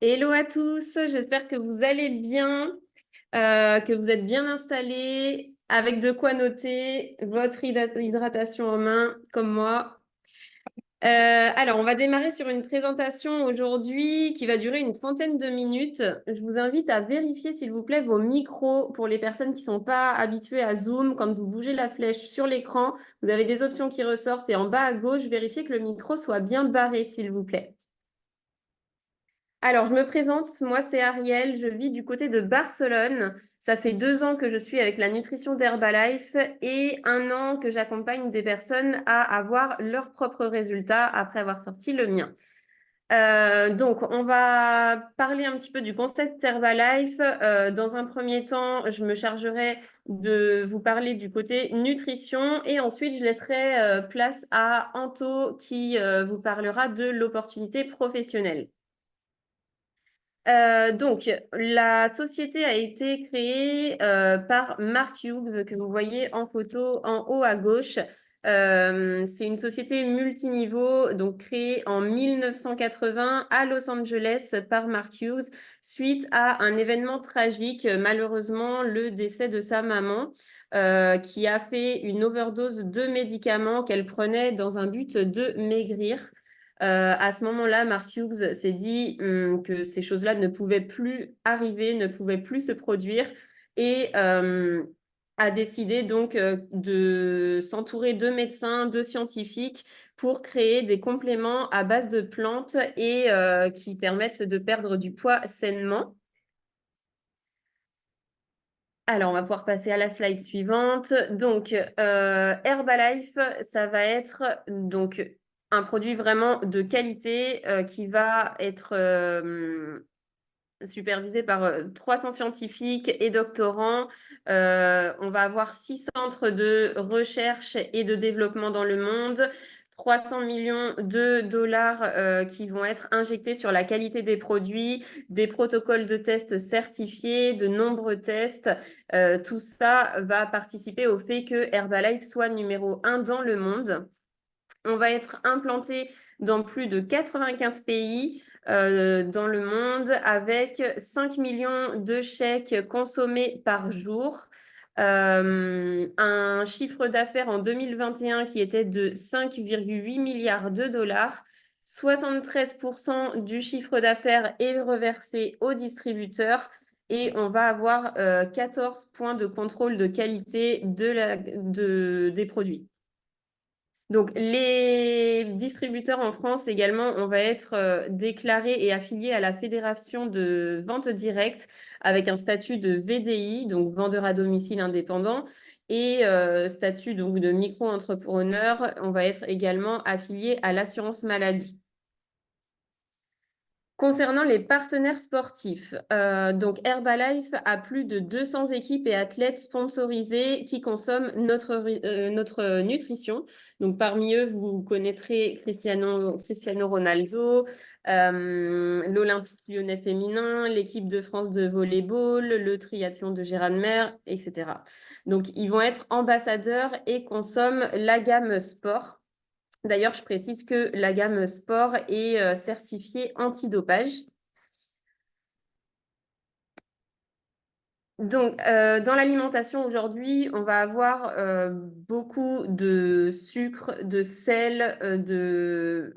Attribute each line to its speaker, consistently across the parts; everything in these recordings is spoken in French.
Speaker 1: Hello à tous, j'espère que vous allez bien, que vous êtes bien installés, avec de quoi noter votre hydratation en main, comme moi. Alors, on va démarrer sur une présentation aujourd'hui qui va durer une trentaine de minutes. Je vous invite à vérifier, s'il vous plaît, vos micros pour les personnes qui ne sont pas habituées à Zoom. Quand vous bougez la flèche sur l'écran, vous avez des options qui ressortent et en bas à gauche, vérifiez que le micro soit bien barré, s'il vous plaît. Alors, je me présente, moi c'est Ariel, je vis du côté de Barcelone. Ça fait 2 ans que je suis avec la nutrition d'Herbalife et 1 an que j'accompagne des personnes à avoir leurs propres résultats après avoir sorti le mien. Donc, on va parler un petit peu du concept Herbalife. Dans un premier temps, je me chargerai de vous parler du côté nutrition et ensuite, je laisserai place à Anto qui vous parlera de l'opportunité professionnelle. Donc, la société a été créée par Mark Hughes, que vous voyez en photo en haut à gauche. C'est une société multiniveau, donc créée en 1980 à Los Angeles par Mark Hughes, suite à un événement tragique, malheureusement le décès de sa maman, qui a fait une overdose de médicaments qu'elle prenait dans un but de maigrir. À ce moment-là, Mark Hughes s'est dit que ces choses-là ne pouvaient plus arriver, ne pouvaient plus se produire et a décidé donc de s'entourer de médecins, de scientifiques pour créer des compléments à base de plantes et qui permettent de perdre du poids sainement. Alors, on va pouvoir passer à la slide suivante. Donc, Herbalife, ça va être donc un produit vraiment de qualité qui va être supervisé par 300 scientifiques et doctorants. On va avoir 6 centres de recherche et de développement dans le monde. 300 millions de dollars qui vont être injectés sur la qualité des produits, des protocoles de tests certifiés, de nombreux tests. Tout ça va participer au fait que Herbalife soit numéro 1 dans le monde. On va être implanté dans plus de 95 pays dans le monde avec 5 millions de chèques consommés par jour. Un chiffre d'affaires en 2021 qui était de 5,8 milliards de dollars. 73% du chiffre d'affaires est reversé aux distributeurs et on va avoir 14 points de contrôle de qualité des produits. Donc, les distributeurs en France également, on va être déclarés et affiliés à la Fédération de vente directe avec un statut de VDI, donc vendeur à domicile indépendant, et statut donc de micro-entrepreneur. On va être également affilié à l'assurance maladie. Concernant les partenaires sportifs, donc Herbalife a plus de 200 équipes et athlètes sponsorisés qui consomment notre nutrition. Donc parmi eux, vous connaîtrez Cristiano Ronaldo, l'Olympique lyonnais féminin, l'équipe de France de volleyball, le triathlon de Gérard Mer, etc. Donc ils vont être ambassadeurs et consomment la gamme sport. D'ailleurs, je précise que la gamme sport est certifiée antidopage. Donc, dans l'alimentation aujourd'hui, on va avoir beaucoup de sucre, de sel,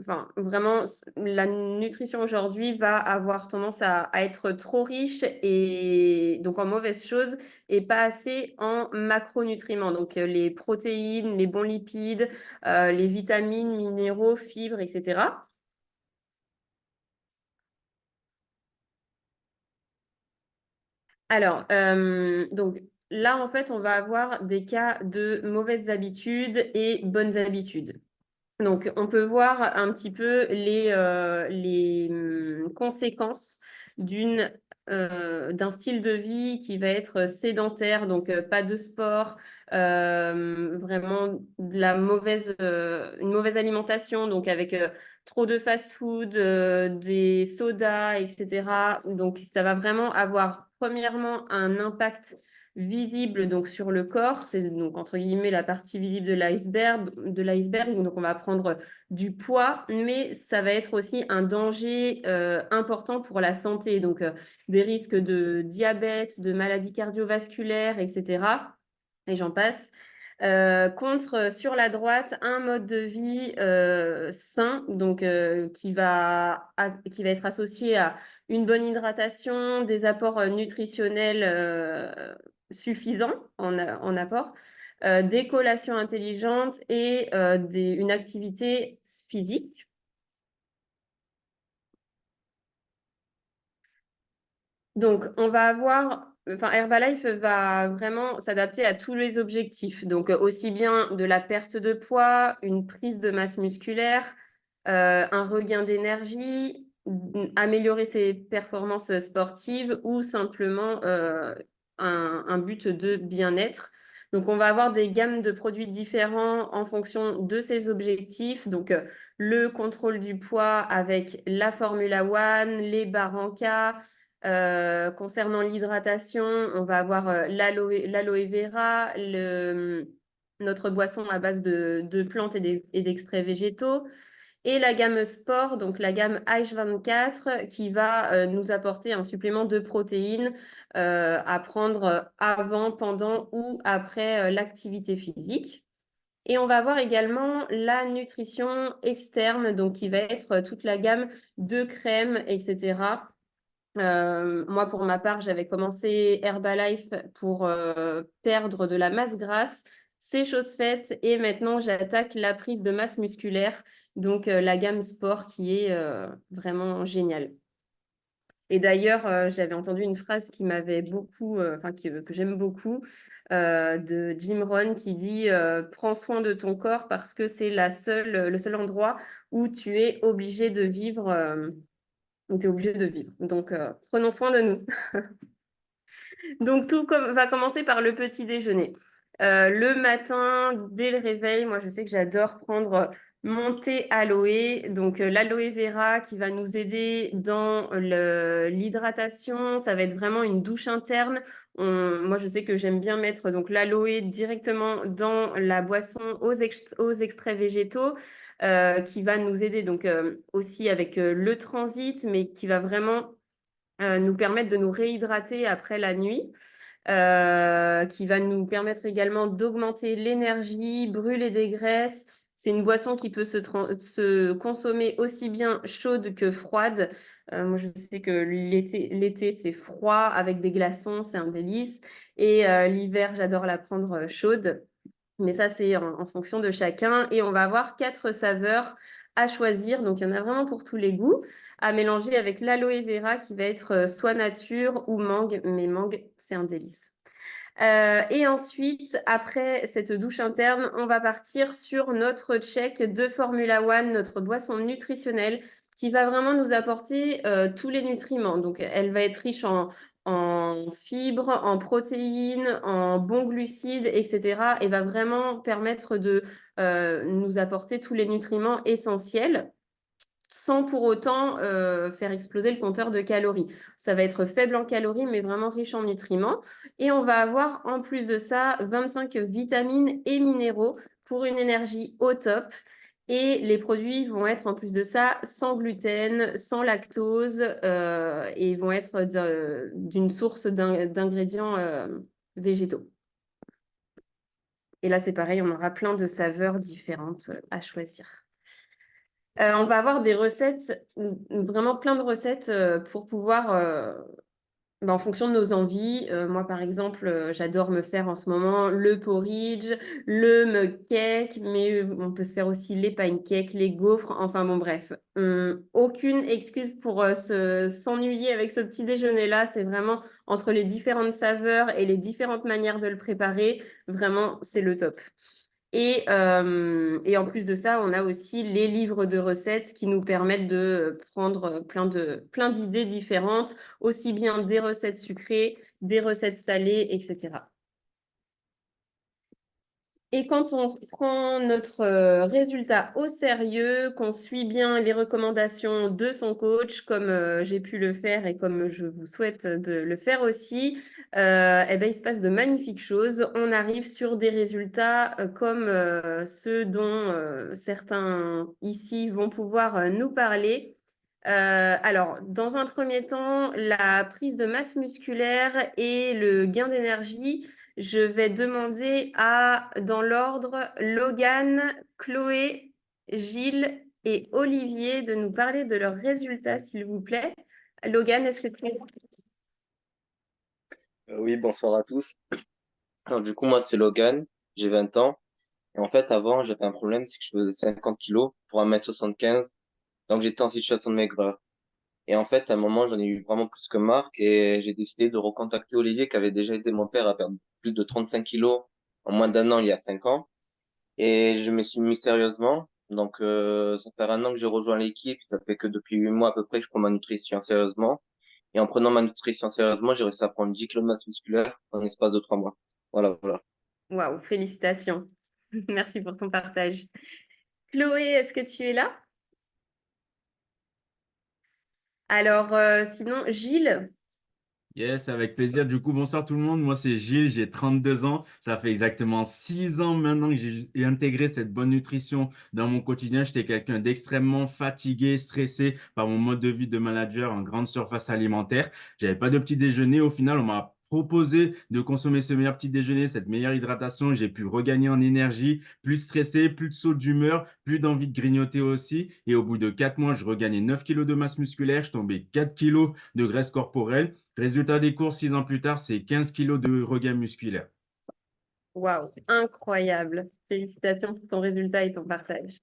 Speaker 1: enfin, vraiment, la nutrition aujourd'hui va avoir tendance à être trop riche et donc en mauvaises choses et pas assez en macronutriments. Donc, les protéines, les bons lipides, les vitamines, minéraux, fibres, etc. Alors, donc là, en fait, on va avoir des cas de mauvaises habitudes et bonnes habitudes. Donc, on peut voir un petit peu les conséquences d'un style de vie qui va être sédentaire, donc pas de sport, vraiment une mauvaise alimentation, donc avec trop de fast-food, des sodas, etc. Donc, ça va vraiment avoir premièrement un impact visible donc sur le corps, c'est donc entre guillemets la partie visible de l'iceberg, donc on va prendre du poids, mais ça va être aussi un danger important pour la santé, donc des risques de diabète, de maladies cardiovasculaires, etc. Et j'en passe. Sur la droite, un mode de vie sain, donc qui va être associé à une bonne hydratation, des apports nutritionnels suffisants en apport, des collations intelligentes et une activité physique. Donc, Herbalife va vraiment s'adapter à tous les objectifs. Donc, aussi bien de la perte de poids, une prise de masse musculaire, un regain d'énergie, améliorer ses performances sportives ou simplement un but de bien-être. Donc, on va avoir des gammes de produits différents en fonction de ces objectifs. Donc, le contrôle du poids avec la Formula One, les Barranca. Concernant l'hydratation, on va avoir l'aloe vera, notre boisson à base de plantes et d'extraits végétaux, et la gamme sport, donc la gamme H24, qui va nous apporter un supplément de protéines à prendre avant, pendant ou après l'activité physique. Et on va avoir également la nutrition externe, donc qui va être toute la gamme de crèmes, etc. Moi, pour ma part, j'avais commencé Herbalife pour perdre de la masse grasse. C'est chose faite et maintenant, j'attaque la prise de masse musculaire, donc la gamme sport qui est vraiment géniale. Et d'ailleurs, j'avais entendu une phrase qui m'avait beaucoup, que j'aime beaucoup, de Jim Rohn qui dit prends soin de ton corps parce que c'est le seul endroit où tu es obligé de vivre. Où tu es obligé de vivre. Donc, prenons soin de nous. Donc, va commencer par le petit déjeuner. Le matin, dès le réveil, moi, je sais que j'adore prendre mon thé aloe. Donc, l'aloe vera qui va nous aider dans l'hydratation. Ça va être vraiment une douche interne. Moi, je sais que j'aime bien mettre donc l'aloe directement dans la boisson aux extraits végétaux. Qui va nous aider donc aussi avec le transit, mais qui va vraiment nous permettre de nous réhydrater après la nuit, qui va nous permettre également d'augmenter l'énergie, brûler des graisses. C'est une boisson qui peut se consommer aussi bien chaude que froide. Moi, je sais que l'été, c'est froid avec des glaçons, c'est un délice. Et l'hiver, j'adore la prendre chaude. Mais ça, c'est en fonction de chacun. Et on va avoir 4 saveurs à choisir. Donc, il y en a vraiment pour tous les goûts, à mélanger avec l'aloe vera qui va être soit nature ou mangue. Mais mangue, c'est un délice. Et ensuite, après cette douche interne, on va partir sur notre check de Formula One, notre boisson nutritionnelle, qui va vraiment nous apporter tous les nutriments. Donc, elle va être riche en fibres, en protéines, en bons glucides, etc. Et va vraiment permettre de nous apporter tous les nutriments essentiels sans pour autant faire exploser le compteur de calories. Ça va être faible en calories, mais vraiment riche en nutriments. Et on va avoir, en plus de ça, 25 vitamines et minéraux pour une énergie au top. Et les produits vont être, en plus de ça, sans gluten, sans lactose, et vont être d'une source d'ingrédients végétaux. Et là, c'est pareil, on aura plein de saveurs différentes à choisir. On va avoir des recettes, vraiment plein de recettes pour pouvoir, en fonction de nos envies. Moi, par exemple, j'adore me faire en ce moment le porridge, le mug cake, mais on peut se faire aussi les pancakes, les gaufres, enfin bon, bref. Aucune excuse pour s'ennuyer avec ce petit déjeuner-là. C'est vraiment entre les différentes saveurs et les différentes manières de le préparer, vraiment, c'est le top. Et en plus de ça, on a aussi les livres de recettes qui nous permettent de prendre plein d'idées différentes, aussi bien des recettes sucrées, des recettes salées, etc. Et quand on prend notre résultat au sérieux, qu'on suit bien les recommandations de son coach, comme j'ai pu le faire et comme je vous souhaite de le faire aussi, eh ben, il se passe de magnifiques choses. On arrive sur des résultats comme ceux dont certains ici vont pouvoir nous parler. Alors, dans un premier temps, la prise de masse musculaire et le gain d'énergie. Je vais demander à, dans l'ordre, Logan, Chloé, Gilles et Olivier de nous parler de leurs résultats, s'il vous plaît. Logan, est-ce que tu es...
Speaker 2: Oui, bonsoir à tous. Alors, du coup, moi, c'est Logan, j'ai 20 ans. Et en fait, avant, j'avais un problème, c'est que je faisais 50 kilos pour 1m75. Donc, j'étais en situation de maigreur. Et en fait, à un moment, j'en ai eu vraiment plus que marre et j'ai décidé de recontacter Olivier, qui avait déjà aidé mon père à perdre plus de 35 kilos en moins d'un an, il y a 5 ans. Et je me suis mis sérieusement. Donc, ça fait un an que j'ai rejoint l'équipe. Ça fait que depuis 8 mois à peu près que je prends ma nutrition sérieusement. Et en prenant ma nutrition sérieusement, j'ai réussi à prendre 10 kilos de masse musculaire en l'espace de 3 mois. Voilà, voilà.
Speaker 1: Waouh, félicitations. Merci pour ton partage. Chloé, est-ce que tu es là? Alors, sinon, Gilles,
Speaker 3: Yes, avec plaisir. Du coup, bonsoir tout le monde. Moi, c'est Gilles, j'ai 32 ans. Ça fait exactement 6 ans maintenant que j'ai intégré cette bonne nutrition dans mon quotidien. J'étais quelqu'un d'extrêmement fatigué, stressé par mon mode de vie de manager en grande surface alimentaire. J'avais pas de petit déjeuner. Au final, on m'a proposé de consommer ce meilleur petit déjeuner, cette meilleure hydratation. J'ai pu regagner en énergie, plus stressé, plus de saut d'humeur, plus d'envie de grignoter aussi. Et au bout de 4 mois, je regagnais 9 kilos de masse musculaire. Je tombais 4 kilos de graisse corporelle. Résultat des courses, 6 ans plus tard, c'est 15 kilos de regain musculaire.
Speaker 1: waouh, incroyable. Félicitations pour ton résultat et ton partage.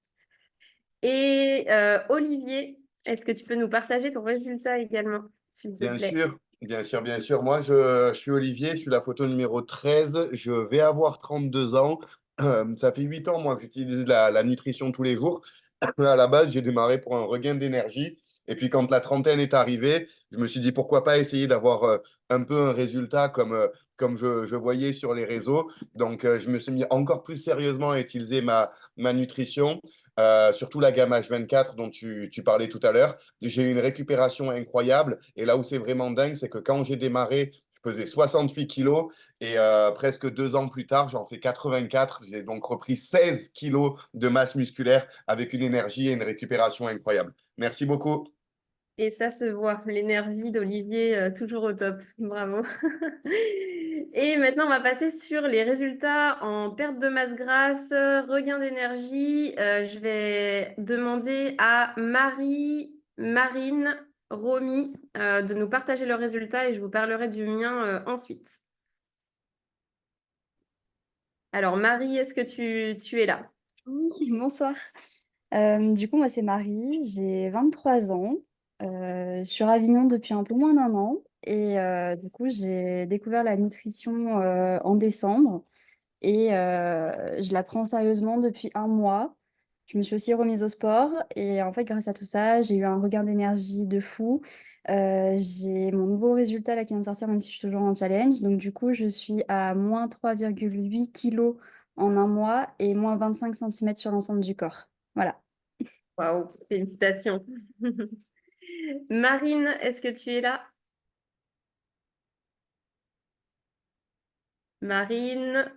Speaker 1: Et Olivier, est-ce que tu peux nous partager ton résultat également, s'il te
Speaker 4: Bien
Speaker 1: plaît?
Speaker 4: sûr, bien sûr, bien sûr. Moi, je suis Olivier, je suis la photo numéro 13. Je vais avoir 32 ans. Ça fait 8 ans, moi, que j'utilise la nutrition tous les jours. À la base, j'ai démarré pour un regain d'énergie. Et puis, quand la trentaine est arrivée, je me suis dit, pourquoi pas essayer d'avoir un peu un résultat comme je voyais sur les réseaux. Donc, je me suis mis encore plus sérieusement à utiliser ma nutrition, surtout la gamme H24 dont tu parlais tout à l'heure. J'ai eu une récupération incroyable. Et là où c'est vraiment dingue, c'est que quand j'ai démarré, je pesais 68 kilos et presque 2 ans plus tard, j'en fais 84. J'ai donc repris 16 kilos de masse musculaire avec une énergie et une récupération incroyable. Merci beaucoup.
Speaker 1: Et ça se voit, l'énergie d'Olivier, toujours au top. Bravo. Et maintenant, on va passer sur les résultats en perte de masse grasse, regain d'énergie. Je vais demander à Marie, Marine, Romy, de nous partager leurs résultats et je vous parlerai du mien, ensuite. Alors, Marie, est-ce que tu es là?
Speaker 5: Oui, bonsoir. Du coup, moi, c'est Marie, j'ai 23 ans. Je suis à Avignon depuis un peu moins d'un an. Et du coup, j'ai découvert la nutrition en décembre. Et je la prends sérieusement depuis un mois. Je me suis aussi remise au sport. Et en fait, grâce à tout ça, j'ai eu un regain d'énergie de fou. J'ai mon nouveau résultat là qui vient de sortir, même si je suis toujours en challenge. Donc, du coup, je suis à moins 3,8 kilos en un mois et moins 25 centimètres sur l'ensemble du corps. Voilà.
Speaker 1: Waouh, félicitations. Marine, est-ce que tu es là? Marine,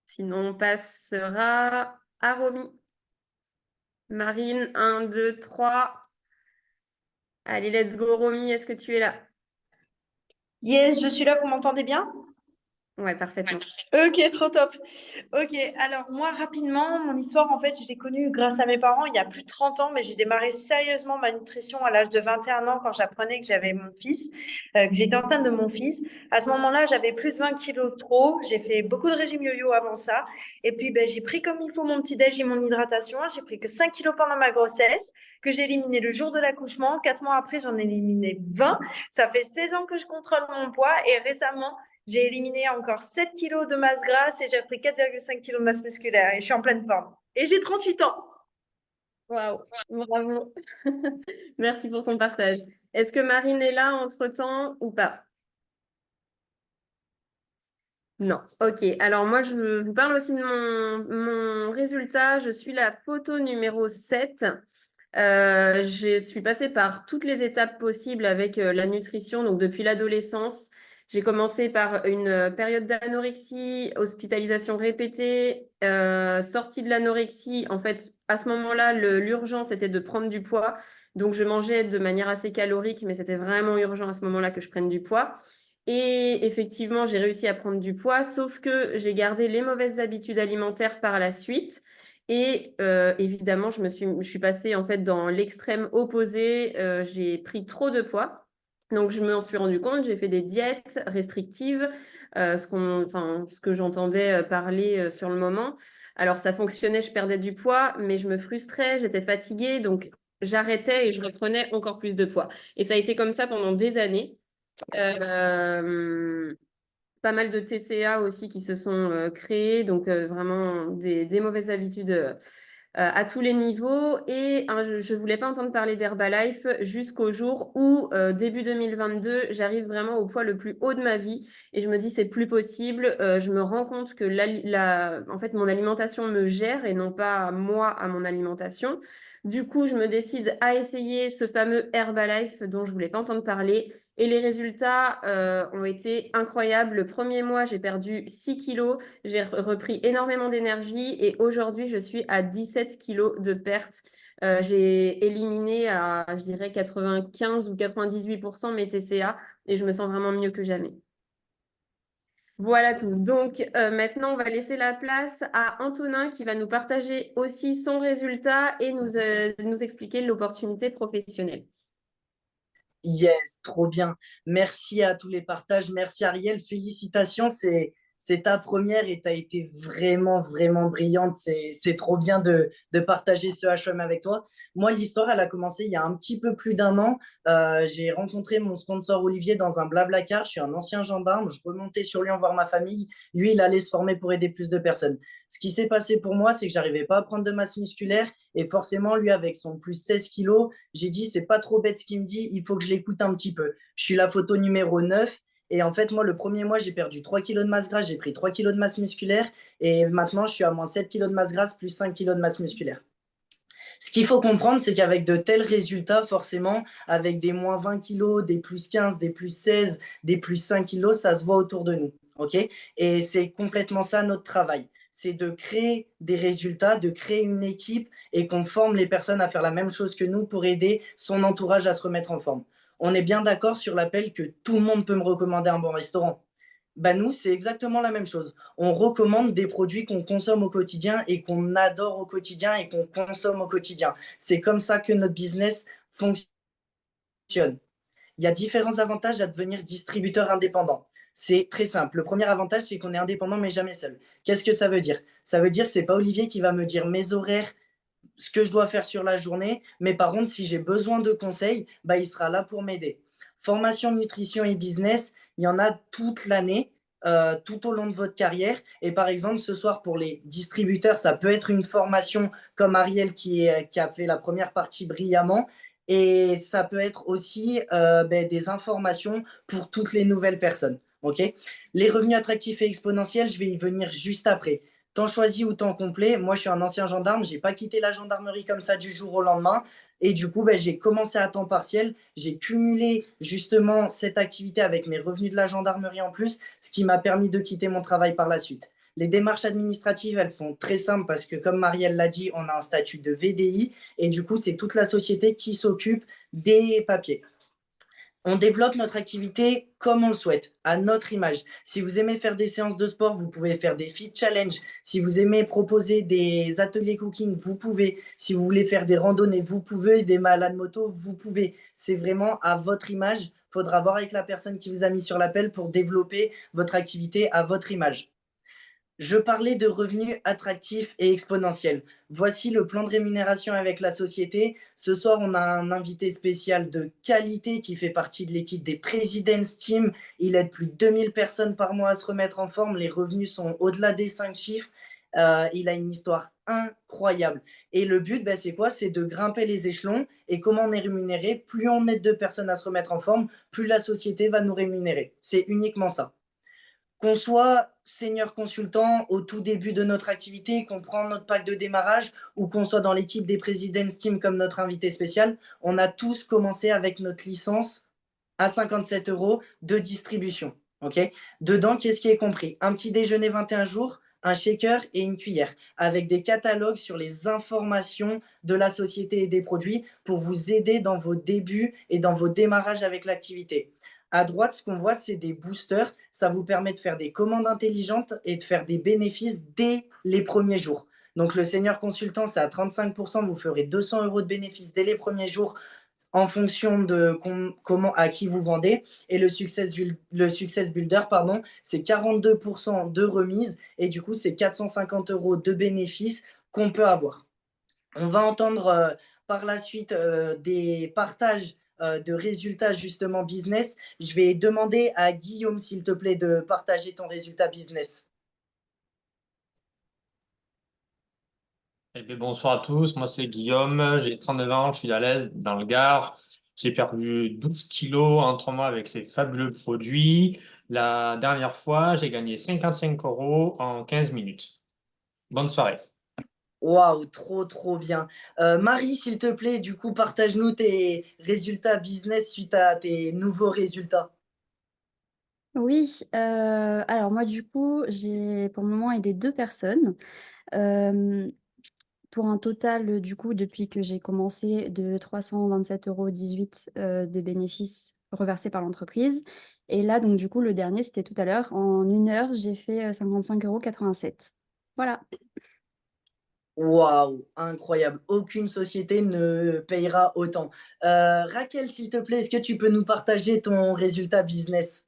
Speaker 1: sinon on passera à Romy. Marine, un, 2, 3. Allez, let's go, Romy, est-ce que tu es là?
Speaker 6: Yes, je suis là, vous m'entendez bien?
Speaker 1: Ouais, parfaitement.
Speaker 6: Ok, trop top. Ok, alors moi rapidement, mon histoire en fait, je l'ai connue grâce à mes parents il y a plus de 30 ans, mais j'ai démarré sérieusement ma nutrition à l'âge de 21 ans quand j'apprenais que j'avais mon fils, que j'étais enceinte de mon fils. À ce moment-là, j'avais plus de 20 kilos de trop, j'ai fait beaucoup de régime yo-yo avant ça, et puis ben, j'ai pris comme il faut mon petit-déj et mon hydratation, j'ai pris que 5 kilos pendant ma grossesse, que j'ai éliminé le jour de l'accouchement, 4 mois après j'en ai éliminé 20, ça fait 16 ans que je contrôle mon poids, et récemment, j'ai éliminé encore 7 kilos de masse grasse et j'ai pris 4,5 kilos de masse musculaire et je suis en pleine forme. Et j'ai 38 ans.
Speaker 1: Waouh, bravo. Merci pour ton partage. Est-ce que Marine est là entre-temps ou pas? Non, ok. Alors moi, je vous parle aussi de mon résultat. Je suis la photo numéro 7. Je suis passée par toutes les étapes possibles avec la nutrition. Donc depuis l'adolescence, j'ai commencé par une période d'anorexie, hospitalisation répétée, sortie de l'anorexie. En fait, à ce moment-là, l'urgence était de prendre du poids. Donc je mangeais de manière assez calorique, mais c'était vraiment urgent à ce moment-là que je prenne du poids. Et effectivement, j'ai réussi à prendre du poids, sauf que j'ai gardé les mauvaises habitudes alimentaires par la suite. Et évidemment, je suis passée en fait dans l'extrême opposé. J'ai pris trop de poids. Donc, je m'en suis rendu compte. J'ai fait des diètes restrictives, ce que j'entendais parler sur le moment. Alors, ça fonctionnait, je perdais du poids, mais je me frustrais, j'étais fatiguée. Donc, j'arrêtais et je reprenais encore plus de poids. Et ça a été comme ça pendant des années. Euh, Pas mal de TCA aussi qui se sont créés, donc vraiment des mauvaises habitudes à tous les niveaux. Et je ne voulais pas entendre parler d'Herbalife jusqu'au jour où, début 2022, j'arrive vraiment au poids le plus haut de ma vie et je me dis c'est plus possible. Je me rends compte que en fait, mon alimentation me gère et non pas moi à mon alimentation. Du coup, je me décide à essayer ce fameux Herbalife dont je voulais pas entendre parler. Et les résultats ont été incroyables. Le premier mois, j'ai perdu 6 kilos. J'ai repris énormément d'énergie et aujourd'hui, je suis à 17 kilos de perte. J'ai éliminé à, je dirais, 95 ou 98% mes TCA et je me sens vraiment mieux que jamais. Voilà tout. Donc maintenant, on va laisser la place à Antonin qui va nous partager aussi son résultat et nous expliquer l'opportunité professionnelle.
Speaker 7: Yes, trop bien. Merci à tous les partages. Merci Ariel. Félicitations. C'est ta première et tu as été vraiment, vraiment brillante. C'est trop bien de partager ce HM avec toi. Moi, l'histoire, elle a commencé il y a un petit peu plus d'un an. J'ai rencontré mon sponsor Olivier dans un Blablacar. Je suis un ancien gendarme. Je remontais sur Lyon voir ma famille. Lui, il allait se former pour aider plus de personnes. Ce qui s'est passé pour moi, c'est que j'arrivais pas à prendre de masse musculaire. Et forcément, lui, avec son plus 16 kilos, j'ai dit, c'est pas trop bête ce qu'il me dit, il faut que je l'écoute un petit peu. Je suis la photo numéro 9. Et en fait, moi, le premier mois, j'ai perdu 3 kilos de masse grasse, j'ai pris 3 kilos de masse musculaire. Et maintenant, je suis à moins 7 kilos de masse grasse plus 5 kilos de masse musculaire. Ce qu'il faut comprendre, c'est qu'avec de tels résultats, forcément, avec des moins 20 kilos, des plus 15, des plus 16, des plus 5 kilos, ça se voit autour de nous. Okay, et c'est complètement ça notre travail. C'est de créer des résultats, de créer une équipe et qu'on forme les personnes à faire la même chose que nous pour aider son entourage à se remettre en forme. On est bien d'accord sur l'appel que tout le monde peut me recommander un bon restaurant. Bah nous, c'est exactement la même chose. On recommande des produits qu'on consomme au quotidien et qu'on adore au quotidien et qu'on consomme au quotidien. C'est comme ça que notre business fonctionne. Il y a différents avantages à devenir distributeur indépendant. C'est très simple. Le premier avantage, c'est qu'on est indépendant mais jamais seul. Qu'est-ce que ça veut dire? Ça veut dire que ce n'est pas Olivier qui va me dire mes horaires, ce que je dois faire sur la journée, mais par contre, si j'ai besoin de conseils, bah, il sera là pour m'aider. Formation, nutrition et business, il y en a toute l'année, tout au long de votre carrière. Et par exemple, ce soir, pour les distributeurs, ça peut être une formation comme Ariel qui a fait la première partie brillamment. Et ça peut être aussi des informations pour toutes les nouvelles personnes. Okay, les revenus attractifs et exponentiels, je vais y venir juste après. Temps choisi ou temps complet, moi je suis un ancien gendarme, j'ai pas quitté la gendarmerie comme ça du jour au lendemain. Et du coup, j'ai commencé à temps partiel. J'ai cumulé justement cette activité avec mes revenus de la gendarmerie en plus, ce qui m'a permis de quitter mon travail par la suite. Les démarches administratives, elles sont très simples parce que, comme Marielle l'a dit, on a un statut de VDI et du coup, c'est toute la société qui s'occupe des papiers. On développe notre activité comme on le souhaite, à notre image. Si vous aimez faire des séances de sport, vous pouvez faire des fit challenge. Si vous aimez proposer des ateliers cooking, vous pouvez. Si vous voulez faire des randonnées, vous pouvez. Des malades moto, vous pouvez. C'est vraiment à votre image. Il faudra voir avec la personne qui vous a mis sur l'appel pour développer votre activité à votre image. Je parlais de revenus attractifs et exponentiels. Voici le plan de rémunération avec la société. Ce soir, on a un invité spécial de qualité qui fait partie de l'équipe des Presidents Team. Il aide plus de 2000 personnes par mois à se remettre en forme. Les revenus sont au-delà des 5 chiffres. Il a une histoire incroyable. Et le but, c'est quoi? C'est de grimper les échelons. Et comment on est rémunéré? Plus on aide de personnes à se remettre en forme, plus la société va nous rémunérer. C'est uniquement ça. Qu'on soit senior consultant au tout début de notre activité, qu'on prend notre pack de démarrage ou qu'on soit dans l'équipe des President's Team comme notre invité spécial, on a tous commencé avec notre licence à 57 € de distribution. Okay, dedans, qu'est-ce qui est compris? Un petit déjeuner 21 jours, un shaker et une cuillère, avec des catalogues sur les informations de la société et des produits pour vous aider dans vos débuts et dans vos démarrages avec l'activité. À droite, ce qu'on voit, c'est des boosters. Ça vous permet de faire des commandes intelligentes et de faire des bénéfices dès les premiers jours. Donc, le senior consultant, c'est à 35%. Vous ferez 200 € de bénéfices dès les premiers jours en fonction de comment, à qui vous vendez. Et le Success Builder, pardon, c'est 42% de remise. Et du coup, c'est 450 € de bénéfices qu'on peut avoir. On va entendre par la suite des partages de résultats justement business. Je vais demander à Guillaume, s'il te plaît, de partager ton résultat business.
Speaker 8: Eh bien, bonsoir à tous, moi c'est Guillaume, j'ai 39 ans, je suis à l'Est, dans le Gard. J'ai perdu 12 kilos en 3 mois avec ces fabuleux produits. La dernière fois, j'ai gagné 55 € en 15 minutes. Bonne soirée.
Speaker 7: Waouh, trop bien. Marie, s'il te plaît, du coup, partage-nous tes résultats business suite à tes nouveaux résultats.
Speaker 5: Oui, alors moi du coup, j'ai pour le moment aidé 2 personnes, pour un total, du coup, depuis que j'ai commencé, de 327,18 € de bénéfices reversés par l'entreprise. Et là, donc du coup, le dernier, c'était tout à l'heure. En 1 heure, j'ai fait 55,87 €. Voilà.
Speaker 7: Waouh, incroyable. Aucune société ne payera autant. Raquel, s'il te plaît, est-ce que tu peux nous partager ton résultat business?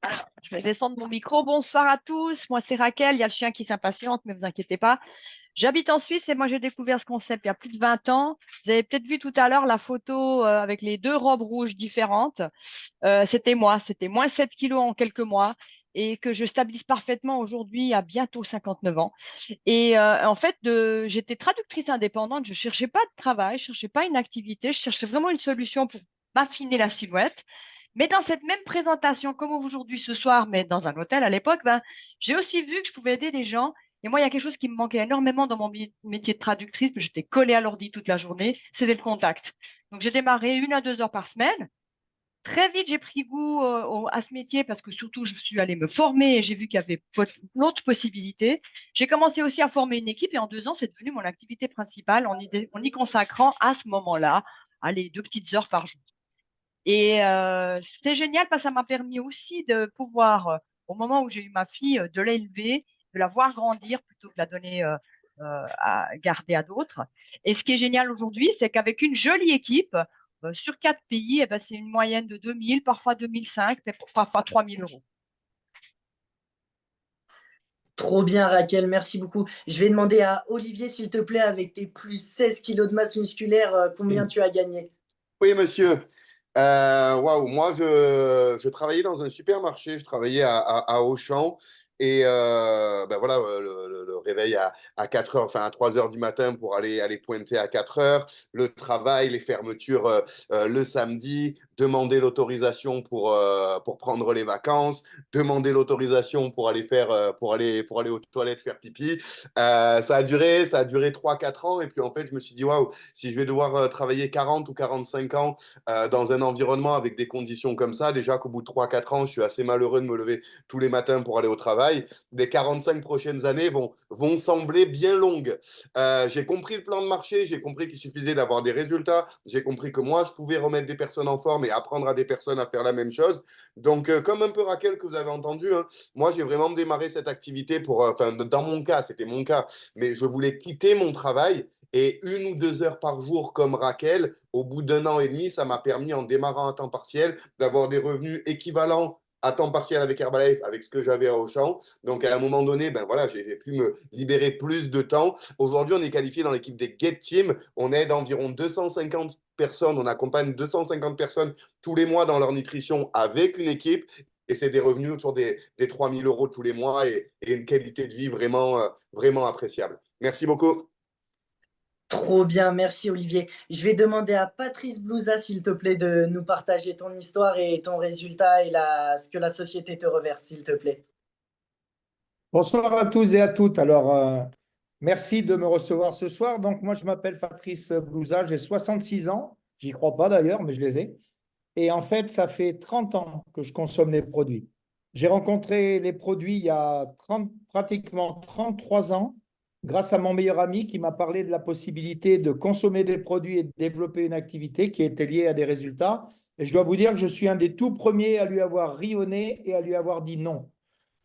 Speaker 9: Alors, je vais descendre mon micro. Bonsoir à tous. Moi, c'est Raquel. Il y a le chien qui s'impatiente, mais vous inquiétez pas. J'habite en Suisse et moi, j'ai découvert ce concept il y a plus de 20 ans. Vous avez peut-être vu tout à l'heure la photo avec les 2 robes rouges différentes. C'était moi. C'était moins 7 kilos en quelques mois et que je stabilise parfaitement aujourd'hui à bientôt 59 ans. Et en fait, j'étais traductrice indépendante. Je cherchais pas de travail, je cherchais pas une activité. Je cherchais vraiment une solution pour m'affiner la silhouette. Mais dans cette même présentation, comme aujourd'hui ce soir, mais dans un hôtel à l'époque, ben, j'ai aussi vu que je pouvais aider des gens. Et moi, il y a quelque chose qui me manquait énormément dans mon métier de traductrice, mais j'étais collée à l'ordi toute la journée, c'était le contact. Donc, j'ai démarré 1 à 2 heures par semaine. Très vite, j'ai pris goût à ce métier parce que surtout, je suis allée me former et j'ai vu qu'il y avait d'autres possibilités. J'ai commencé aussi à former une équipe et en 2 ans, c'est devenu mon activité principale en y consacrant à ce moment-là, allez, 2 petites heures par jour. Et c'est génial parce que ça m'a permis aussi de pouvoir, au moment où j'ai eu ma fille, de l'élever, de la voir grandir plutôt que de la donner à garder à d'autres. Et ce qui est génial aujourd'hui, c'est qu'avec une jolie équipe, sur 4 pays, eh ben, c'est une moyenne de 2000, parfois 2005, mais parfois 3000 €.
Speaker 7: Trop bien, Raquel, merci beaucoup. Je vais demander à Olivier, s'il te plaît, avec tes plus 16 kilos de masse musculaire, combien tu as gagné?
Speaker 4: Oui, monsieur. Waouh, moi, je travaillais dans un supermarché, je travaillais à Auchan. Et ben voilà, le réveil à 4 heures, enfin à 3 heures du matin pour aller pointer à 4 heures, le travail, les fermetures le samedi, demander l'autorisation pour prendre les vacances, demander l'autorisation pour aller pour aller aux toilettes faire pipi. Ça a duré 3 4 ans. Et puis en fait, je me suis dit, waouh, si je vais devoir travailler 40 ou 45 ans dans un environnement avec des conditions comme ça, déjà qu'au bout de 3 4 ans, je suis assez malheureux de me lever tous les matins pour aller au travail. Les 45 prochaines années vont sembler bien longues. J'ai compris le plan de marché, j'ai compris qu'il suffisait d'avoir des résultats, j'ai compris que moi, je pouvais remettre des personnes en forme et apprendre à des personnes à faire la même chose. Donc, comme un peu Raquel que vous avez entendu, hein, moi, j'ai vraiment démarré cette activité enfin, dans mon cas, c'était mon cas, mais je voulais quitter mon travail. Et 1 ou 2 heures par jour, comme Raquel, au bout d'1 an et demi, ça m'a permis, en démarrant à temps partiel, d'avoir des revenus équivalents à temps partiel avec Herbalife, avec ce que j'avais à Auchan. Donc, à un moment donné, ben voilà, j'ai pu me libérer plus de temps. Aujourd'hui, on est qualifié dans l'équipe des Get Team. On aide environ 250 personnes. On accompagne 250 personnes tous les mois dans leur nutrition avec une équipe. Et c'est des revenus autour des 3 000 € tous les mois et une qualité de vie vraiment, vraiment appréciable. Merci beaucoup.
Speaker 7: Trop bien, merci Olivier. Je vais demander à Patrice Blouza, s'il te plaît, de nous partager ton histoire et ton résultat et ce que la société te reverse, s'il te plaît.
Speaker 10: Bonsoir à tous et à toutes. Alors, merci de me recevoir ce soir. Donc, moi, je m'appelle Patrice Blouza, j'ai 66 ans. J'y crois pas d'ailleurs, mais je les ai. Et en fait, ça fait 30 ans que je consomme les produits. J'ai rencontré les produits il y a pratiquement 33 ans, grâce à mon meilleur ami qui m'a parlé de la possibilité de consommer des produits et de développer une activité qui était liée à des résultats. Et je dois vous dire que je suis un des tout premiers à lui avoir ri au nez et à lui avoir dit non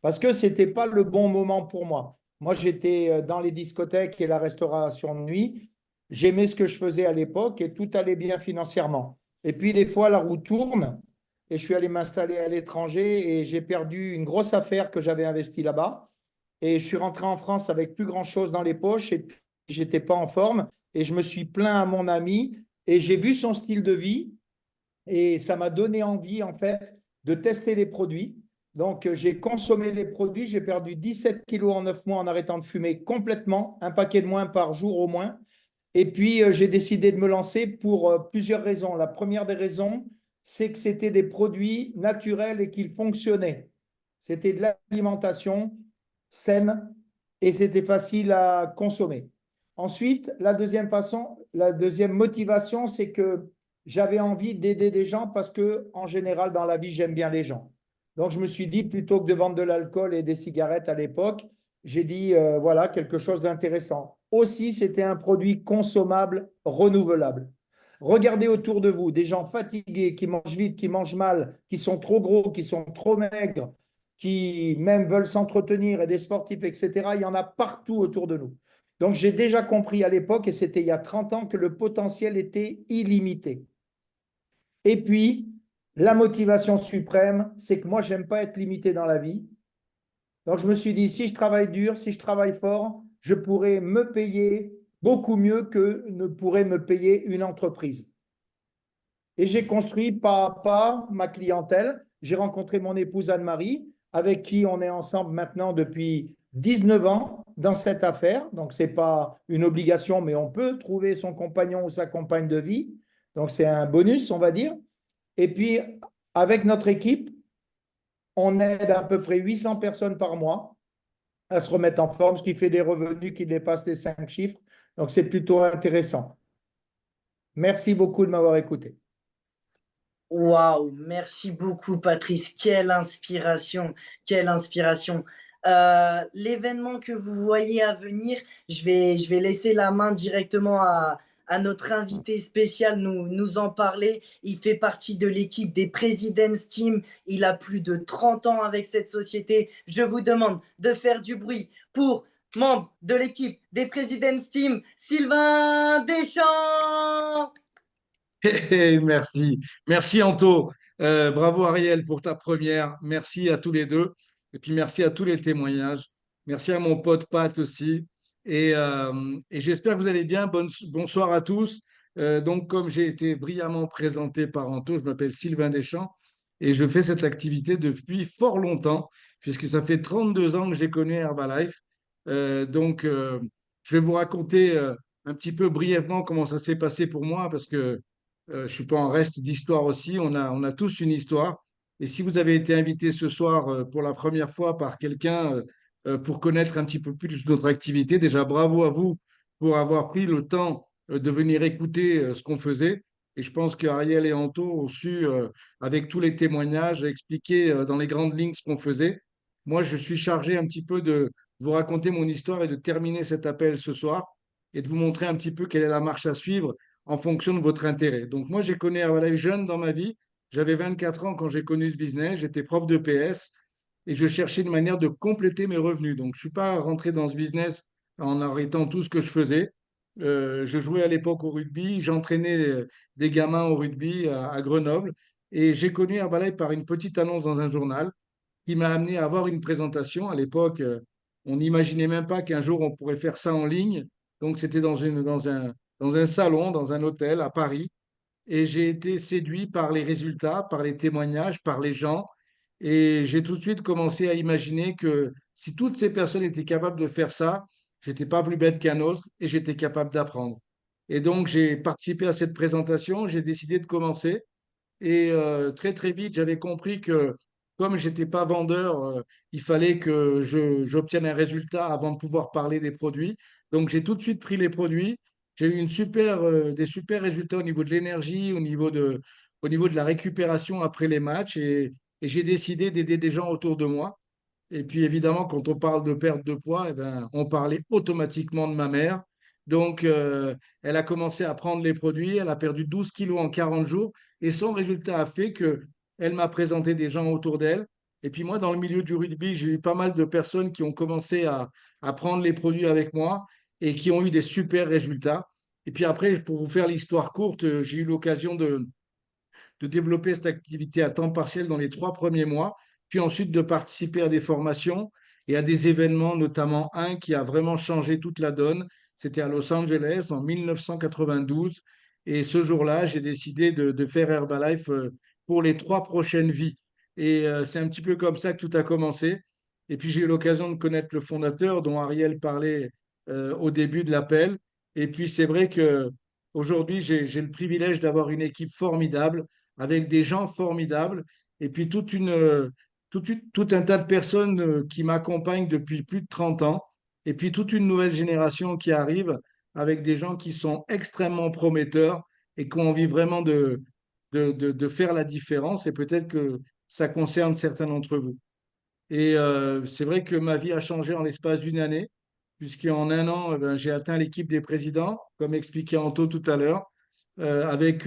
Speaker 10: parce que ce n'était pas le bon moment pour moi. Moi, j'étais dans les discothèques et la restauration de nuit. J'aimais ce que je faisais à l'époque et tout allait bien financièrement. Et puis, des fois, la roue tourne et je suis allé m'installer à l'étranger et j'ai perdu une grosse affaire que j'avais investie là-bas. Et je suis rentré en France avec plus grand-chose dans les poches et puis j'étais pas en forme et je me suis plaint à mon ami et j'ai vu son style de vie et ça m'a donné envie, en fait, de tester les produits. Donc, j'ai consommé les produits, j'ai perdu 17 kilos en 9 mois en arrêtant de fumer complètement, un paquet de moins par jour au moins. Et puis, j'ai décidé de me lancer pour plusieurs raisons. La première des raisons, c'est que c'était des produits naturels et qu'ils fonctionnaient. C'était de l'alimentation saine et c'était facile à consommer. Ensuite, la deuxième motivation, c'est que j'avais envie d'aider des gens parce que, en général, dans la vie, j'aime bien les gens. Donc, je me suis dit, plutôt que de vendre de l'alcool et des cigarettes à l'époque, j'ai dit, voilà, quelque chose d'intéressant. Aussi, c'était un produit consommable, renouvelable. Regardez autour de vous des gens fatigués, qui mangent vite, qui mangent mal, qui sont trop gros, qui sont trop maigres, qui même veulent s'entretenir, et des sportifs, etc. Il y en a partout autour de nous. Donc, j'ai déjà compris à l'époque, et c'était il y a 30 ans, que le potentiel était illimité. Et puis, la motivation suprême, c'est que moi, je n'aime pas être limité dans la vie. Donc, je me suis dit, si je travaille dur, si je travaille fort, je pourrais me payer beaucoup mieux que ne pourrait me payer une entreprise. Et j'ai construit pas à pas ma clientèle. J'ai rencontré mon épouse Anne-Marie, avec qui on est ensemble maintenant depuis 19 ans dans cette affaire. Donc, ce n'est pas une obligation, mais on peut trouver son compagnon ou sa compagne de vie. Donc, c'est un bonus, on va dire. Et puis, avec notre équipe, on aide à peu près 800 personnes par mois à se remettre en forme, ce qui fait des revenus qui dépassent les 5 chiffres. Donc, c'est plutôt intéressant. Merci beaucoup de m'avoir écouté.
Speaker 7: Waouh, merci beaucoup Patrice, quelle inspiration, quelle inspiration. L'événement que vous voyez à venir, je vais laisser la main directement à notre invité spécial nous en parler. Il fait partie de l'équipe des President's Team, il a plus de 30 ans avec cette société. Je vous demande de faire du bruit pour membre de l'équipe des President's Team, Sylvain Deschamps.
Speaker 11: Merci. Merci Anto. Bravo Ariel pour ta première. Merci à tous les deux. Et puis merci à tous les témoignages. Merci à mon pote Pat aussi. Et j'espère que vous allez bien. Bonsoir à tous. Donc, comme j'ai été brillamment présenté par Anto, je m'appelle Sylvain Deschamps et je fais cette activité depuis fort longtemps, puisque ça fait 32 ans que j'ai connu Herbalife. Je vais vous raconter un petit peu brièvement comment ça s'est passé pour moi, parce que je ne suis pas en reste d'histoire aussi. On a tous une histoire. Et si vous avez été invité ce soir pour la première fois par quelqu'un pour connaître un petit peu plus notre activité, déjà bravo à vous pour avoir pris le temps de venir écouter ce qu'on faisait. Et je pense qu'Ariel et Anto ont su, avec tous les témoignages, expliquer dans les grandes lignes ce qu'on faisait. Moi, je suis chargé un petit peu de vous raconter mon histoire et de terminer cet appel ce soir et de vous montrer un petit peu quelle est la marche à suivre en fonction de votre intérêt. Donc moi, j'ai connu Herbalife jeune dans ma vie. J'avais 24 ans quand j'ai connu ce business. J'étais prof de PS et je cherchais une manière de compléter mes revenus. Donc je ne suis pas rentré dans ce business en arrêtant tout ce que je faisais. Je jouais à l'époque au rugby. J'entraînais des gamins au rugby à Grenoble. Et j'ai connu Herbalife par une petite annonce dans un journal qui m'a amené à avoir une présentation. À l'époque, on n'imaginait même pas qu'un jour on pourrait faire ça en ligne. Donc c'était dans un salon, dans un hôtel à Paris. Et j'ai été séduit par les résultats, par les témoignages, par les gens. Et j'ai tout de suite commencé à imaginer que si toutes ces personnes étaient capables de faire ça, j'étais pas plus bête qu'un autre et j'étais capable d'apprendre. Et donc, j'ai participé à cette présentation, j'ai décidé de commencer. Et très, très vite, j'avais compris que comme je n'étais pas vendeur, il fallait que j'obtienne un résultat avant de pouvoir parler des produits. Donc, j'ai tout de suite pris les produits. J'ai eu des super résultats au niveau de l'énergie, au niveau de la récupération après les matchs. Et j'ai décidé d'aider des gens autour de moi. Et puis évidemment, quand on parle de perte de poids, eh ben, on parlait automatiquement de ma mère. Donc, elle a commencé à prendre les produits, elle a perdu 12 kilos en 40 jours et son résultat a fait que elle m'a présenté des gens autour d'elle. Et puis moi, dans le milieu du rugby, j'ai eu pas mal de personnes qui ont commencé à prendre les produits avec moi et qui ont eu des super résultats. Et puis après, pour vous faire l'histoire courte, j'ai eu l'occasion de développer cette activité à temps partiel dans les 3 premiers mois, puis ensuite de participer à des formations et à des événements, notamment un qui a vraiment changé toute la donne. C'était à Los Angeles en 1992. Et ce jour-là, j'ai décidé de faire Herbalife pour les 3 prochaines vies. Et c'est un petit peu comme ça que tout a commencé. Et puis j'ai eu l'occasion de connaître le fondateur dont Ariel parlait au début de l'appel. Et puis c'est vrai que aujourd'hui, j'ai le privilège d'avoir une équipe formidable avec des gens formidables et puis tout un tas de personnes qui m'accompagnent depuis plus de 30 ans et puis toute une nouvelle génération qui arrive avec des gens qui sont extrêmement prometteurs et qui ont envie vraiment de faire la différence et peut-être que ça concerne certains d'entre vous. Et c'est vrai que ma vie a changé en l'espace d'une année, puisqu'en un an, ben, j'ai atteint l'équipe des présidents, comme expliqué Anto tout à l'heure, avec,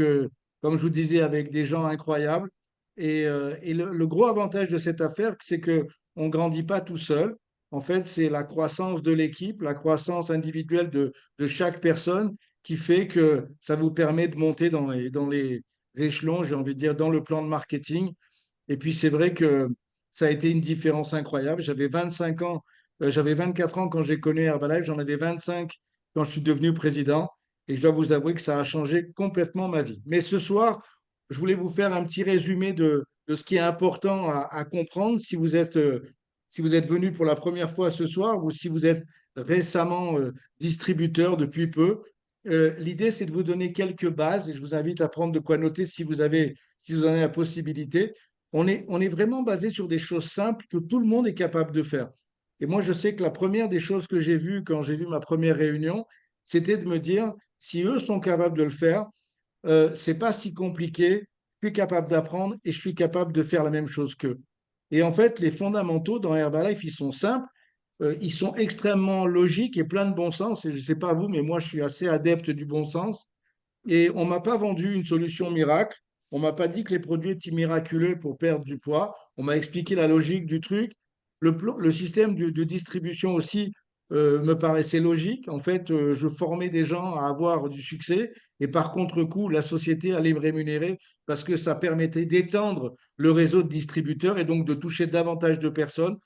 Speaker 11: comme je vous disais, avec des gens incroyables. Et le gros avantage de cette affaire, c'est que on grandit pas tout seul. En fait, c'est la croissance de l'équipe, la croissance individuelle de chaque personne qui fait que ça vous permet de monter dans les échelons, j'ai envie de dire, dans le plan de marketing. Et puis, c'est vrai que ça a été une différence incroyable. J'avais 25 ans, j'avais 24 ans quand j'ai connu Herbalife, j'en avais 25 quand je suis devenu président. Et je dois vous avouer que ça a changé complètement ma vie. Mais ce soir, je voulais vous faire un petit résumé de ce qui est important à comprendre si vous êtes venu pour la première fois ce soir ou si vous êtes récemment distributeur depuis peu. L'idée, c'est de vous donner quelques bases et je vous invite à prendre de quoi noter si vous en avez la possibilité. On est vraiment basé sur des choses simples que tout le monde est capable de faire. Et moi, je sais que la première des choses que j'ai vues quand j'ai vu ma première réunion, c'était de me dire, si eux sont capables de le faire, c'est pas si compliqué, je suis capable d'apprendre et je suis capable de faire la même chose qu'eux. Et en fait, les fondamentaux dans Herbalife, ils sont simples, ils sont extrêmement logiques et plein de bon sens. Et je ne sais pas vous, mais moi, je suis assez adepte du bon sens. Et on ne m'a pas vendu une solution miracle. On ne m'a pas dit que les produits étaient miraculeux pour perdre du poids. On m'a expliqué la logique du truc. Le système de distribution aussi me paraissait logique. En fait, je formais des gens à avoir du succès et par contre-coup, la société allait me rémunérer parce que ça permettait d'étendre le réseau de distributeurs et donc de toucher davantage de personnes.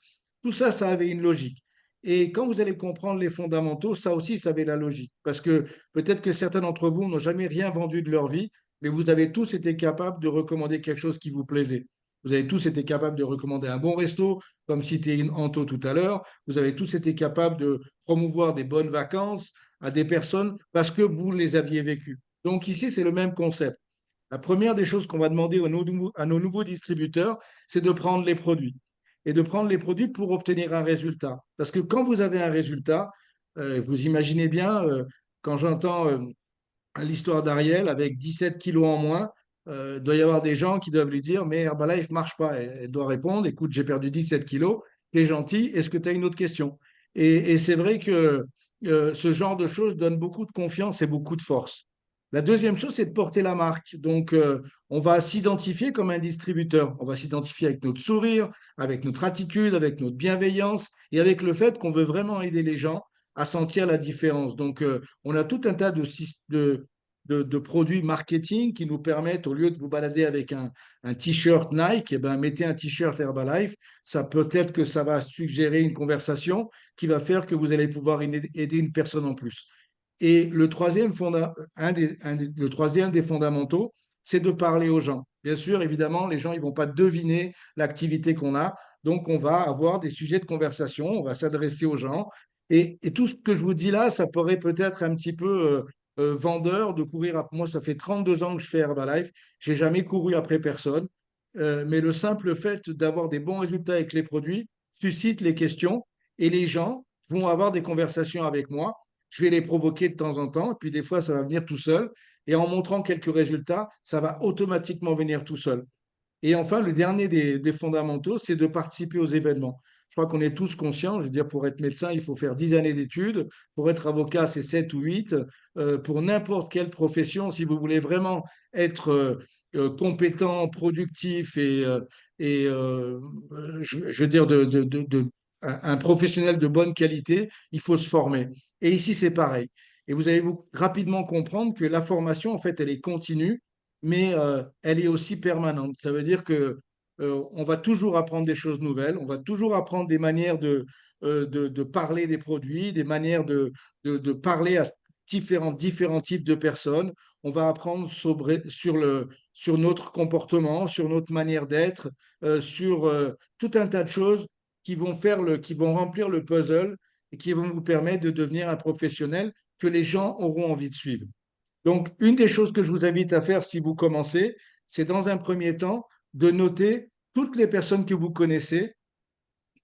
Speaker 11: Tout ça, ça avait une logique. Et quand vous allez comprendre les fondamentaux, ça aussi, ça avait la logique. Parce que peut-être que certains d'entre vous n'ont jamais rien vendu de leur vie, mais vous avez tous été capables de recommander quelque chose qui vous plaisait. Vous avez tous été capables de recommander un bon resto, comme citait Anto tout à l'heure. Vous avez tous été capables de promouvoir des bonnes vacances à des personnes parce que vous les aviez vécues. Donc ici, c'est le même concept. La première des choses qu'on va demander à nos nouveaux distributeurs, c'est de prendre les produits. Et de prendre les produits pour obtenir un résultat. Parce que quand vous avez un résultat, vous imaginez bien, quand j'entends l'histoire d'Ariel avec 17 kilos en moins, il doit y avoir des gens qui doivent lui dire, mais Herbalife ne marche pas. Elle doit répondre, écoute, j'ai perdu 17 kilos, t'es gentil, est-ce que tu as une autre question? Et c'est vrai que ce genre de choses donne beaucoup de confiance et beaucoup de force. La deuxième chose, c'est de porter la marque. Donc, on va s'identifier comme un distributeur. On va s'identifier avec notre sourire, avec notre attitude, avec notre bienveillance et avec le fait qu'on veut vraiment aider les gens à sentir la différence. Donc, on a tout un tas de produits marketing qui nous permettent, au lieu de vous balader avec un t-shirt Nike, eh ben, mettez un t-shirt Herbalife. Ça peut-être que ça va suggérer une conversation qui va faire que vous allez pouvoir aider une personne en plus. Et le troisième, le troisième des fondamentaux, c'est de parler aux gens. Bien sûr, évidemment, les gens ils vont pas deviner l'activité qu'on a. Donc, on va avoir des sujets de conversation, on va s'adresser aux gens. Et tout ce que je vous dis là, ça pourrait peut-être un petit peu vendeur de courir après. Moi, ça fait 32 ans que je fais Herbalife. J'ai jamais couru après personne. Mais le simple fait d'avoir des bons résultats avec les produits suscite les questions et les gens vont avoir des conversations avec moi. Je vais les provoquer de temps en temps, et puis des fois, ça va venir tout seul. Et en montrant quelques résultats, ça va automatiquement venir tout seul. Et enfin, le dernier des fondamentaux, c'est de participer aux événements. Je crois qu'on est tous conscients, je veux dire, pour être médecin, il faut faire 10 années d'études, pour être avocat, c'est 7 ou 8. Pour n'importe quelle profession, si vous voulez vraiment être compétent, productif je veux dire, un professionnel de bonne qualité, il faut se former. Et ici, c'est pareil. Et vous allez rapidement comprendre que la formation, en fait, elle est continue, mais elle est aussi permanente. Ça veut dire que on va toujours apprendre des choses nouvelles, on va toujours apprendre des manières de parler des produits, des manières de parler à différents types de personnes. On va apprendre sur notre comportement, sur notre manière d'être, sur tout un tas de choses qui vont remplir le puzzle et qui vont vous permettre de devenir un professionnel que les gens auront envie de suivre. Donc, une des choses que je vous invite à faire si vous commencez, c'est dans un premier temps de noter toutes les personnes que vous connaissez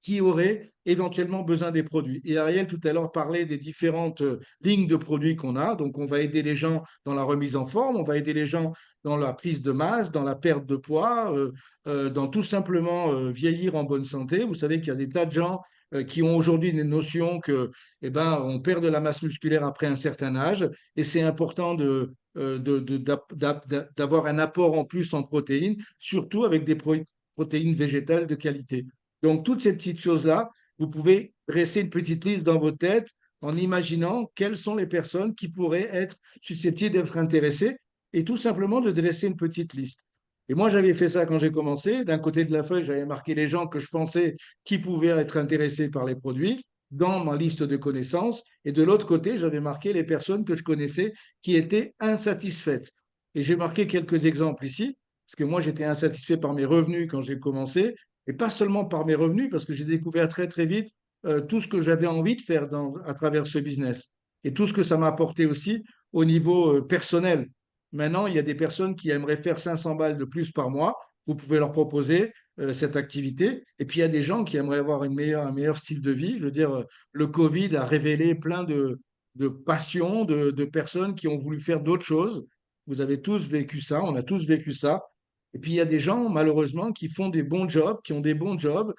Speaker 11: qui auraient éventuellement besoin des produits. Et Ariel, tout à l'heure, parlait des différentes lignes de produits qu'on a. Donc, on va aider les gens dans la remise en forme, on va aider les gens dans la prise de masse, dans la perte de poids, dans tout simplement vieillir en bonne santé. Vous savez qu'il y a des tas de gens qui ont aujourd'hui une notion que, eh ben, on perd de la masse musculaire après un certain âge et c'est important d'avoir un apport en plus en protéines, surtout avec des protéines végétales de qualité. Donc, toutes ces petites choses-là, vous pouvez dresser une petite liste dans votre tête en imaginant quelles sont les personnes qui pourraient être susceptibles d'être intéressées et tout simplement de dresser une petite liste. Et moi, j'avais fait ça quand j'ai commencé. D'un côté de la feuille, j'avais marqué les gens que je pensais qui pouvaient être intéressés par les produits dans ma liste de connaissances. Et de l'autre côté, j'avais marqué les personnes que je connaissais qui étaient insatisfaites. Et j'ai marqué quelques exemples ici, parce que moi, j'étais insatisfait par mes revenus quand j'ai commencé, et pas seulement par mes revenus, parce que j'ai découvert très, très vite tout ce que j'avais envie de faire à travers ce business et tout ce que ça m'a apporté aussi au niveau personnel. Maintenant, il y a des personnes qui aimeraient faire 500 balles de plus par mois. Vous pouvez leur proposer cette activité. Et puis, il y a des gens qui aimeraient avoir un meilleur style de vie. Je veux dire, le Covid a révélé plein de passions, de personnes qui ont voulu faire d'autres choses. Vous avez tous vécu ça, on a tous vécu ça. Et puis, il y a des gens, malheureusement, qui font des bons jobs, qui ont des bons jobs,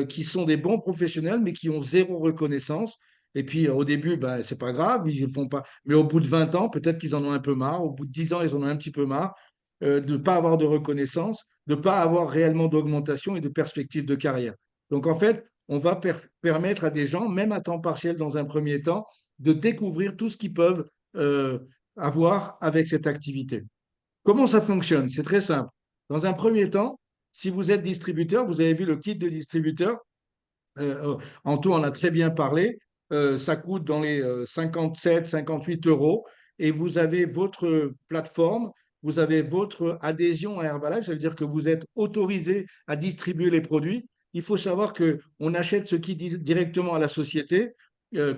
Speaker 11: qui sont des bons professionnels, mais qui ont zéro reconnaissance. Et puis, au début, ben, c'est pas grave, ils font pas. Mais au bout de 20 ans, peut-être qu'ils en ont un peu marre. Au bout de 10 ans, ils en ont un petit peu marre de ne pas avoir de reconnaissance, de ne pas avoir réellement d'augmentation et de perspective de carrière. Donc, en fait, on va permettre à des gens, même à temps partiel dans un premier temps, de découvrir tout ce qu'ils peuvent avoir avec cette activité. Comment ça fonctionne? C'est très simple. Dans un premier temps, si vous êtes distributeur, vous avez vu le kit de distributeur, en tout, on a très bien parlé, ça coûte dans les 57, 58 euros et vous avez votre plateforme, vous avez votre adhésion à Herbalife, ça veut dire que vous êtes autorisé à distribuer les produits. Il faut savoir qu'on achète ce kit directement à la société.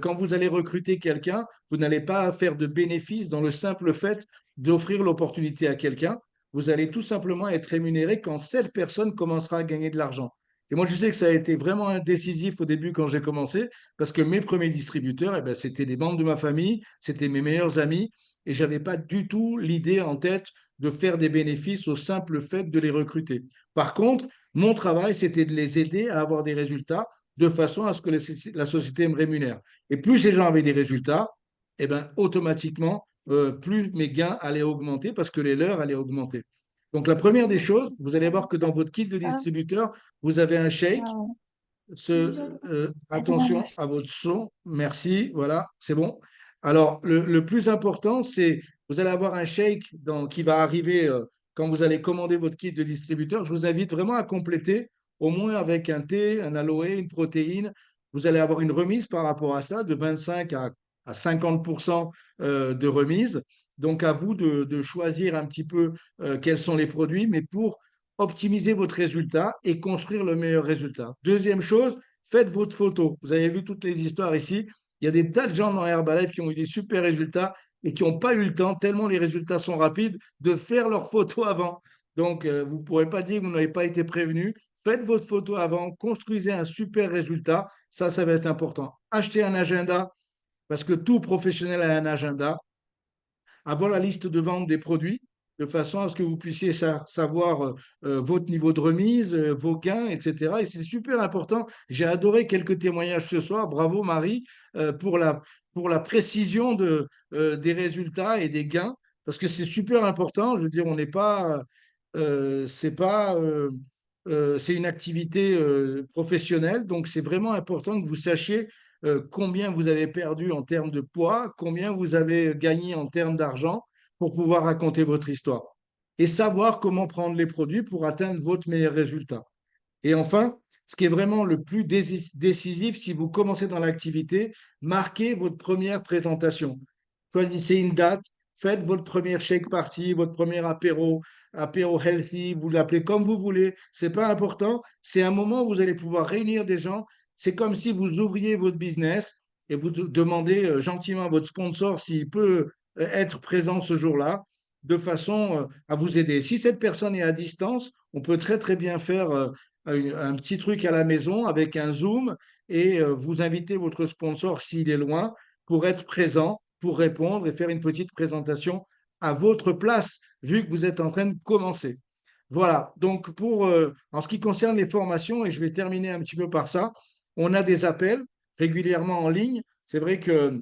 Speaker 11: Quand vous allez recruter quelqu'un, vous n'allez pas faire de bénéfice dans le simple fait d'offrir l'opportunité à quelqu'un. Vous allez tout simplement être rémunéré quand cette personne commencera à gagner de l'argent. Et moi, je sais que ça a été vraiment décisif au début quand j'ai commencé, parce que mes premiers distributeurs, eh ben, c'était des membres de ma famille, c'était mes meilleurs amis, et je n'avais pas du tout l'idée en tête de faire des bénéfices au simple fait de les recruter. Par contre, mon travail, c'était de les aider à avoir des résultats de façon à ce que la société me rémunère. Et plus ces gens avaient des résultats, eh ben, automatiquement, plus mes gains allaient augmenter parce que les leurs allaient augmenter. Donc, la première des choses, vous allez voir que dans votre kit de distributeur, vous avez un shake. Attention à votre son. Merci. Voilà, c'est bon. Alors, le plus important, c'est vous allez avoir un shake qui va arriver quand vous allez commander votre kit de distributeur. Je vous invite vraiment à compléter au moins avec un thé, un aloe, une protéine. Vous allez avoir une remise par rapport à ça de 25 à 50% de remise. Donc, à vous de choisir un petit peu quels sont les produits, mais pour optimiser votre résultat et construire le meilleur résultat. Deuxième chose, faites votre photo. Vous avez vu toutes les histoires ici. Il y a des tas de gens dans Herbalife qui ont eu des super résultats, et qui n'ont pas eu le temps, tellement les résultats sont rapides, de faire leurs photos avant. Donc, vous ne pourrez pas dire que vous n'avez pas été prévenu. Faites votre photo avant, construisez un super résultat. Ça va être important. Achetez un agenda, parce que tout professionnel a un agenda. Avoir la liste de vente des produits, de façon à ce que vous puissiez savoir votre niveau de remise, vos gains, etc. Et c'est super important. J'ai adoré quelques témoignages ce soir. Bravo Marie pour la précision des résultats et des gains, parce que c'est super important. Je veux dire, on n'est pas, c'est une activité professionnelle, donc c'est vraiment important que vous sachiez combien vous avez perdu en termes de poids, combien vous avez gagné en termes d'argent pour pouvoir raconter votre histoire et savoir comment prendre les produits pour atteindre votre meilleur résultat. Et enfin, ce qui est vraiment le plus décisif, si vous commencez dans l'activité, marquez votre première présentation. Choisissez une date, faites votre première shake party, votre premier apéro healthy, vous l'appelez comme vous voulez, c'est pas important. C'est un moment où vous allez pouvoir réunir des gens. C'est comme si vous ouvriez votre business et vous demandez gentiment à votre sponsor s'il peut être présent ce jour-là de façon à vous aider. Si cette personne est à distance, on peut très très bien faire un petit truc à la maison avec un Zoom et vous invitez votre sponsor s'il est loin pour être présent, pour répondre et faire une petite présentation à votre place, vu que vous êtes en train de commencer. Voilà, donc en ce qui concerne les formations, et je vais terminer un petit peu par ça, on a des appels régulièrement en ligne. C'est vrai que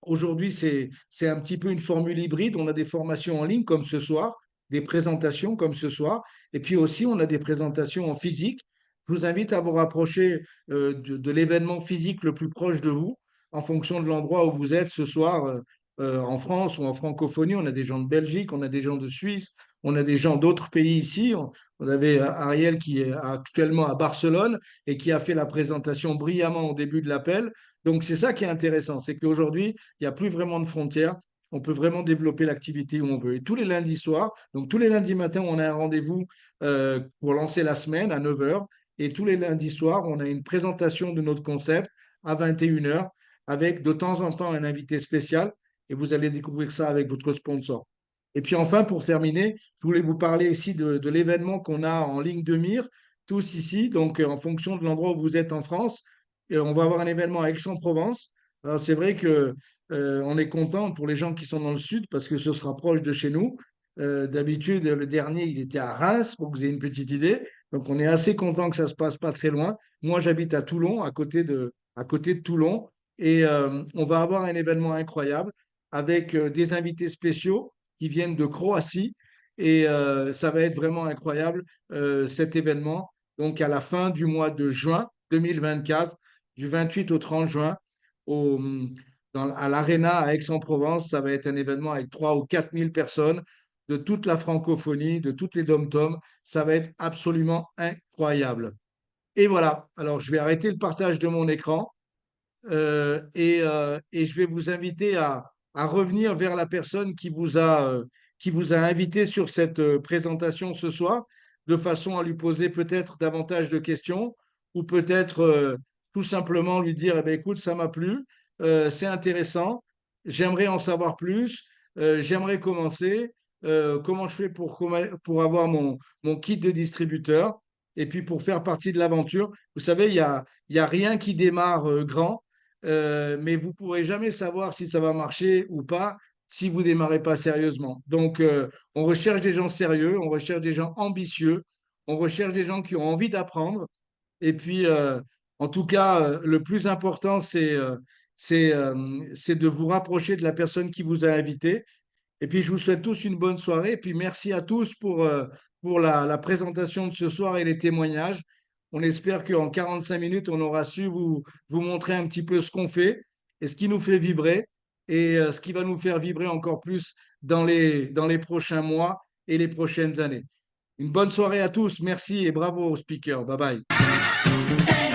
Speaker 11: aujourd'hui, c'est un petit peu une formule hybride. On a des formations en ligne comme ce soir, des présentations comme ce soir, et puis aussi on a des présentations en physique. Je vous invite à vous rapprocher de l'événement physique le plus proche de vous, en fonction de l'endroit où vous êtes ce soir, en France ou en francophonie. On a des gens de Belgique, on a des gens de Suisse, on a des gens d'autres pays ici. On avait Ariel qui est actuellement à Barcelone et qui a fait la présentation brillamment au début de l'appel. Donc, c'est ça qui est intéressant, c'est qu'aujourd'hui, il n'y a plus vraiment de frontières. On peut vraiment développer l'activité où on veut. Et tous les lundis soirs, donc tous les lundis matins, on a un rendez-vous pour lancer la semaine à 9 heures. Et tous les lundis soirs, on a une présentation de notre concept à 21 heures avec de temps en temps un invité spécial. Et vous allez découvrir ça avec votre sponsor. Et puis enfin, pour terminer, je voulais vous parler ici de l'événement qu'on a en ligne de mire, tous ici. Donc, en fonction de l'endroit où vous êtes en France, on va avoir un événement à Aix-en-Provence. Alors, c'est vrai que on est content pour les gens qui sont dans le sud parce que ce sera proche de chez nous. D'habitude, le dernier, il était à Reims, pour que vous ayez une petite idée. Donc, on est assez content que ça se passe pas très loin. Moi, j'habite à Toulon, à côté de Toulon. Et on va avoir un événement incroyable avec des invités spéciaux qui viennent de Croatie. Et ça va être vraiment incroyable, cet événement. Donc, à la fin du mois de juin 2024, du 28 au 30 juin, à l'Arena à Aix-en-Provence, ça va être un événement avec 3 ou 4 000 personnes de toute la francophonie, de toutes les dom-toms. Ça va être absolument incroyable. Et voilà, alors je vais arrêter le partage de mon écran et je vais vous inviter à revenir vers la personne qui vous a invité sur cette présentation ce soir, de façon à lui poser peut-être davantage de questions ou peut-être tout simplement lui dire, eh bien, écoute, ça m'a plu, c'est intéressant, j'aimerais en savoir plus, j'aimerais commencer, comment je fais pour avoir mon kit de distributeur et puis pour faire partie de l'aventure. Vous savez, il y a rien qui démarre grand, mais vous ne pourrez jamais savoir si ça va marcher ou pas si vous démarrez pas sérieusement. Donc, on recherche des gens sérieux, on recherche des gens ambitieux, on recherche des gens qui ont envie d'apprendre. Et puis, en tout cas, le plus important, c'est de vous rapprocher de la personne qui vous a invité. Et puis, je vous souhaite tous une bonne soirée. Et puis, merci à tous pour la présentation de ce soir et les témoignages. On espère qu'en 45 minutes, on aura su vous montrer un petit peu ce qu'on fait et ce qui nous fait vibrer et ce qui va nous faire vibrer encore plus dans les prochains mois et les prochaines années. Une bonne soirée à tous. Merci et bravo aux speakers. Bye bye.